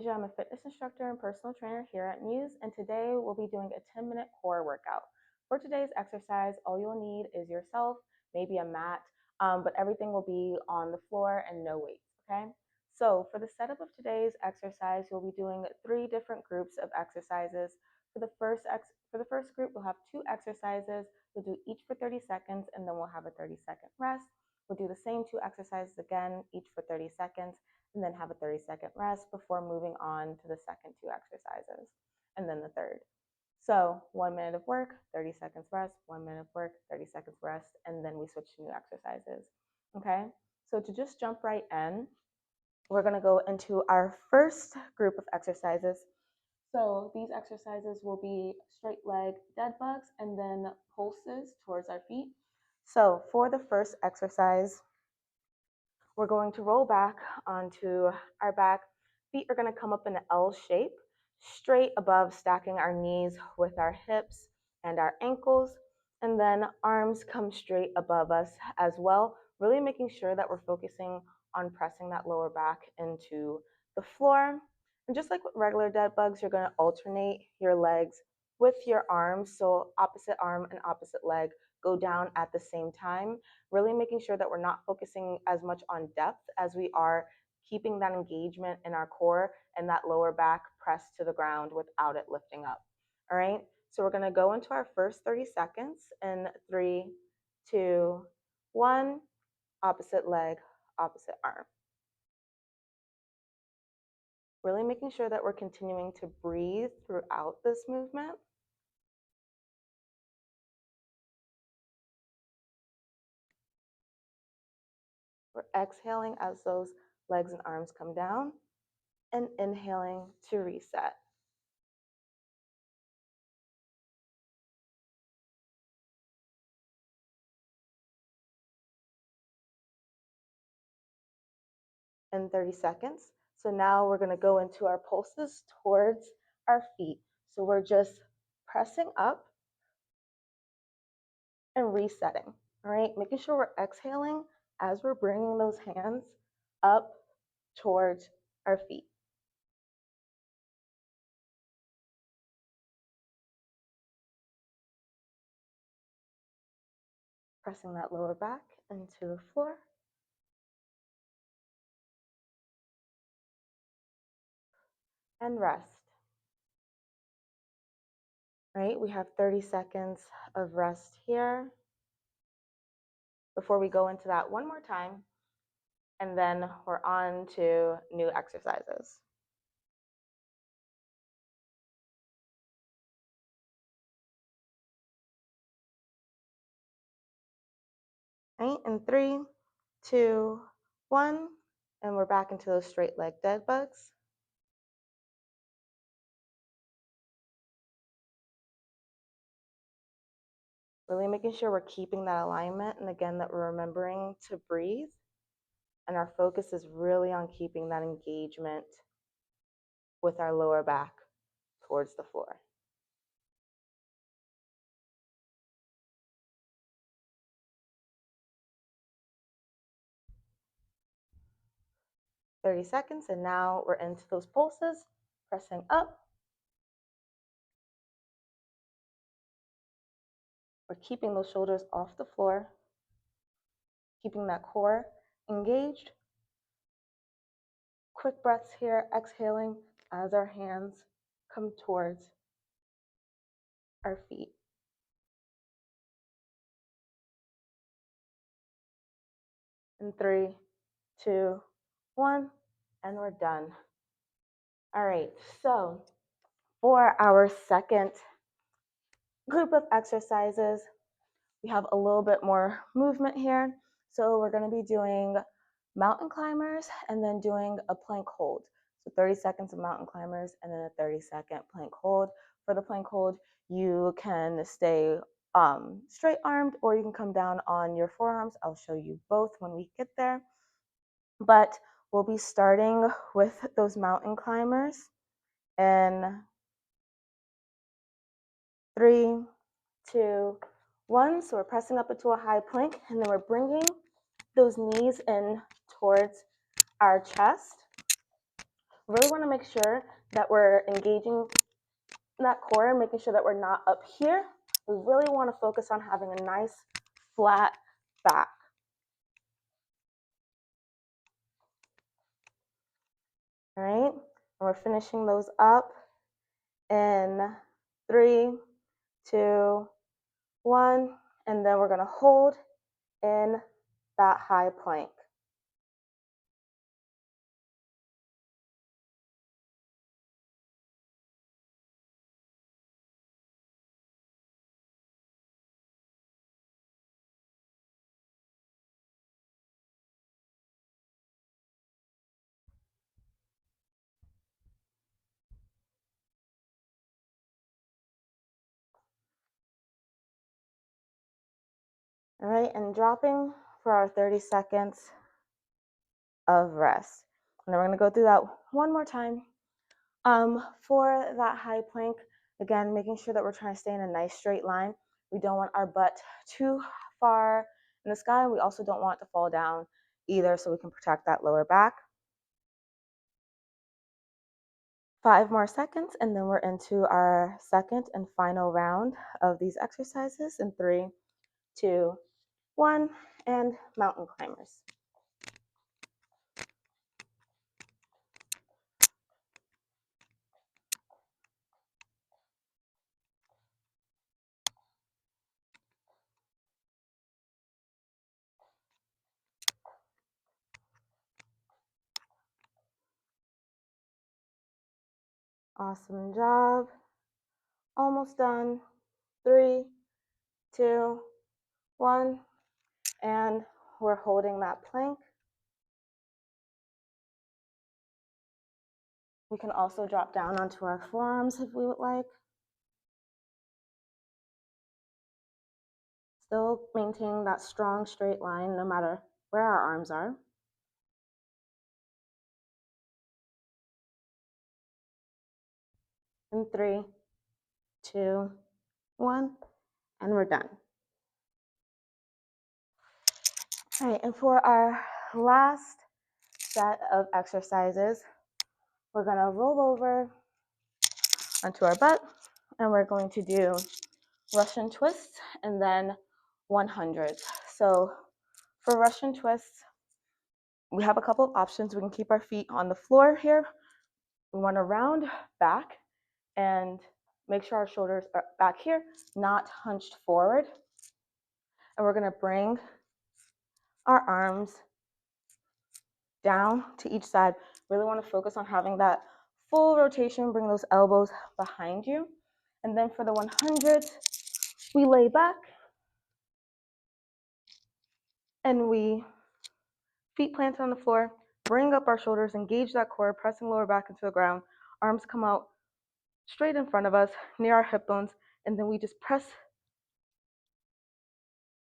Asia. I'm a fitness instructor and personal trainer here at Muse, and today we'll be doing a 10-minute core workout. For today's exercise, all you'll need is yourself, maybe a mat, but everything will be on the floor and no weights, okay? So for the setup of today's exercise, you'll be doing 3 different groups of exercises. For the first group, we'll have 2 exercises. We'll do each for 30 seconds, and then we'll have a 30-second rest. We'll do the same 2 exercises again, each for 30 seconds, and then have a 30-second rest before moving on to the second 2 exercises, and then the third. So 1 minute of work, 30 seconds rest, 1 minute of work, 30 seconds rest, and then we switch to new exercises, okay? So to just jump right in, we're gonna go into our first group of exercises. So these exercises will be straight leg dead bugs and then pulses towards our feet. So for the first exercise, we're going to roll back onto our back. Feet are going to come up in an L shape, straight above, stacking our knees with our hips and our ankles. And then arms come straight above us as well, really making sure that we're focusing on pressing that lower back into the floor. And just like with regular dead bugs, you're going to alternate your legs with your arms. So opposite arm and opposite leg go down at the same time, really making sure that we're not focusing as much on depth as we are keeping that engagement in our core and that lower back pressed to the ground without it lifting up. All right, so we're gonna go into our first 30 seconds in 3, 2, 1, opposite leg, opposite arm. Really making sure that we're continuing to breathe throughout this movement. We're exhaling as those legs and arms come down and inhaling to reset. In 30 seconds. So now we're going to go into our pulses towards our feet. So we're just pressing up and resetting, all right? Making sure we're exhaling as we're bringing those hands up towards our feet. Pressing that lower back into the floor. And rest. All right, we have 30 seconds of rest here before we go into that one more time, and then we're on to new exercises. All right, in 3, 2, 1, and we're back into those straight leg dead bugs. Really making sure we're keeping that alignment, and again, that we're remembering to breathe, and our focus is really on keeping that engagement with our lower back towards the floor. "30 seconds, and now we're into those pulses, pressing up. We're keeping those shoulders off the floor, keeping that core engaged. Quick breaths here, exhaling as our hands come towards our feet. In 3, 2, 1, and we're done. All right, so for our second group of exercises, we have a little bit more movement here. So we're going to be doing mountain climbers and then doing a plank hold. So 30 seconds of mountain climbers and then a 30-second plank hold. For the plank hold, you can stay straight armed or you can come down on your forearms. I'll show you both when we get there. But we'll be starting with those mountain climbers in 3, 2, 1. So we're pressing up into a high plank, and then we're bringing those knees in towards our chest. Really want to make sure that we're engaging that core, making sure that we're not up here. We really want to focus on having a nice flat back. All right, and we're finishing those up in 3, 2, 1, and then we're going to hold in that high plank. All right, and dropping for our 30 seconds of rest. And then we're going to go through that one more time. For that high plank, again, making sure that we're trying to stay in a nice straight line. We don't want our butt too far in the sky. We also don't want to fall down either, so we can protect that lower back. 5 more seconds, and then we're into our second and final round of these exercises in 3, 2, 1, and mountain climbers. Awesome job. Almost done. 3, 2, 1, and we're holding that plank. We can also drop down onto our forearms if we would like. Still maintaining that strong straight line no matter where our arms are. In 3, 2, 1, and we're done. All right, and for our last set of exercises, we're gonna roll over onto our butt, and we're going to do Russian twists and then 100s. So for Russian twists, we have a couple of options. We can keep our feet on the floor here. We want to round back and make sure our shoulders are back here, not hunched forward. And we're going to bring our arms down to each side. Really want to focus on having that full rotation. Bring those elbows behind you. And then for the 100s, we lay back and we feet planted on the floor, bring up our shoulders, engage that core, pressing lower back into the ground. Arms come out straight in front of us, near our hip bones, and then we just press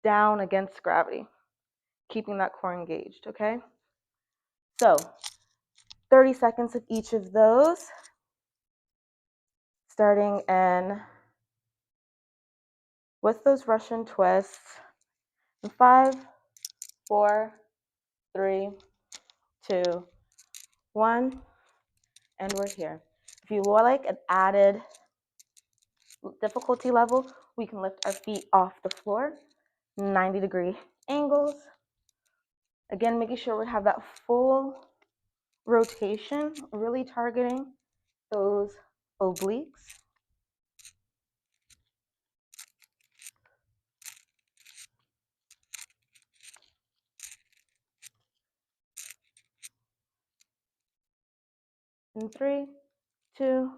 down against gravity, keeping that core engaged, okay? So 30 seconds of each of those, starting in with those Russian twists. In 5, 4, 3, 2, 1, and we're here. If you would like an added difficulty level, we can lift our feet off the floor, 90-degree angles. Again, making sure we have that full rotation, really targeting those obliques. In 3, 2,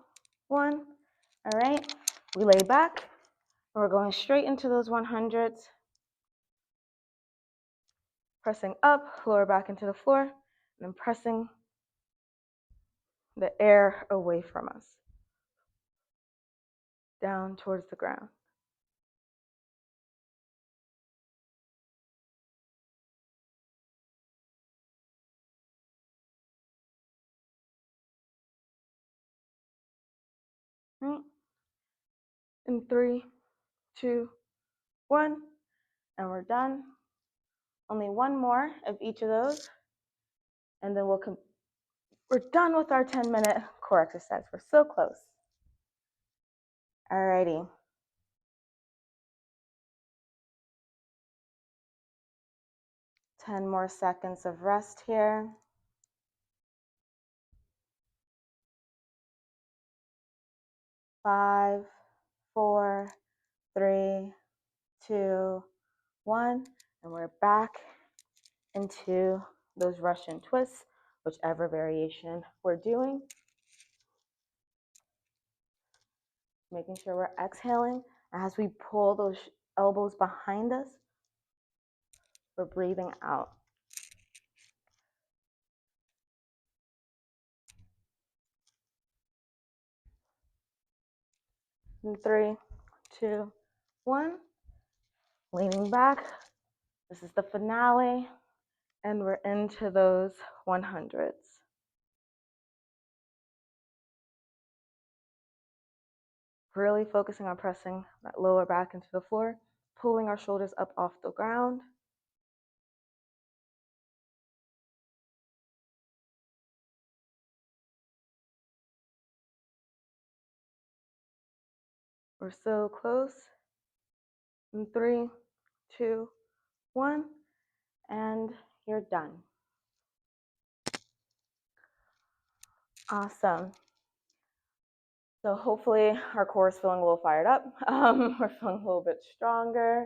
1. All right, we lay back, and we're going straight into those 100s. Pressing up, lower back into the floor, and then pressing the air away from us, down towards the ground. Right. In 3, 2, 1, and we're done. Only one more of each of those, and then we're We're done with our 10-minute core exercise. We're so close. Alrighty. Ten more seconds of rest here. 5, 4, 3, 2, 1, and we're back into those Russian twists, whichever variation we're doing. Making sure we're exhaling as we pull those elbows behind us. We're breathing out. In 3, 2, 1. Leaning back. This is the finale, and we're into those 100s. Really focusing on pressing that lower back into the floor, pulling our shoulders up off the ground. We're so close. In 3, 2, 1, and you're done. Awesome. So hopefully our core is feeling a little fired up. We're feeling a little bit stronger.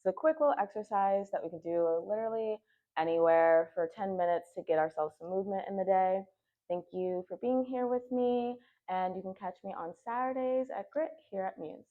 It's a quick little exercise that we can do literally anywhere for 10 minutes to get ourselves some movement in the day. Thank you for being here with me, and you can catch me on Saturdays at Grit here at Muse.